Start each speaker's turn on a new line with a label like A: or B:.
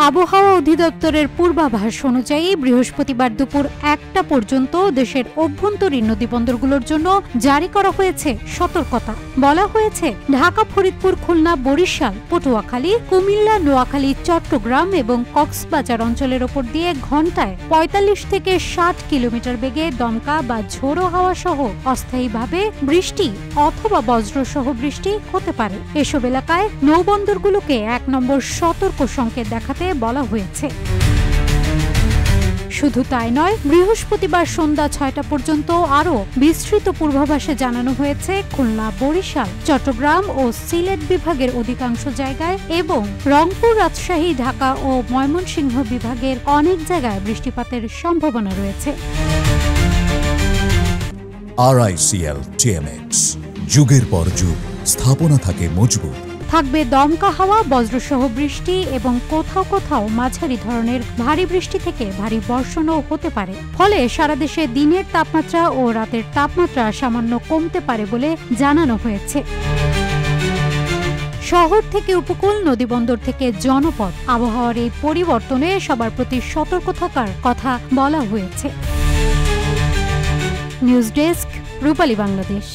A: আবহাওয়া অধিদপ্তরের পূর্বাভাস অনুযায়ী বৃহস্পতিবার দুপুর 1টা পর্যন্ত দেশের অভ্যন্তরীণ নদীবন্দরগুলোর জন্য জারি করা হয়েছে সতর্কতা। বলা হয়েছে ঢাকা, ফরিদপুর, খুলনা, বরিশাল, পটুয়াখালী, কুমিল্লা, নোয়াখালী, চট্টগ্রাম এবং কক্সবাজার অঞ্চলের ওপর দিয়ে ঘন্টায় ৪৫ থেকে ৬০ কিলোমিটার বেগে দমকা বা ঝোড়ো হাওয়া সহ অস্থায়ীভাবে বৃষ্টি অথবা বজ্রসহ বৃষ্টি হতে পারে। এসব এলাকায় নৌবন্দরগুলোকে ১ নম্বর সতর্ক সংকেত দেখাতে বলা হয়েছে। শুধু তাই নয়, বৃহস্পতিবার সন্ধ্যা ৬টা পর্যন্ত আরও বিস্তৃত পূর্বাভাসে জানানো হয়েছে খুলনা, বরিশাল, চট্টগ্রাম ও সিলেট বিভাগের অধিকাংশ জায়গায় এবং রংপুর, রাজশাহী, ঢাকা ও ময়মনসিংহ বিভাগের অনেক জায়গায় বৃষ্টিপাতের সম্ভাবনা রয়েছে।
B: RICL TMX, যুগের পর যুগ স্থাপনা থাকে মজবুত।
A: থাকবে দমকা হাওয়া, বজ্রসহ বৃষ্টি এবং কোথাও কোথাও মাঝারি ধরনের ভারী বৃষ্টি থেকে ভারী বর্ষণও হতে পারে। ফলে সারা দেশে দিনের তাপমাত্রা ও রাতের তাপমাত্রা সামান্য কমতে পারে বলে জানানো হয়েছে। শহর থেকে উপকূল, নদীবন্দর থেকে জনপদ, আবহাওয়ার এই পরিবর্তনে সবার প্রতি সতর্ক থাকার কথা বলা হয়েছে। নিউজ ডেস্ক, রূপালী বাংলাদেশ।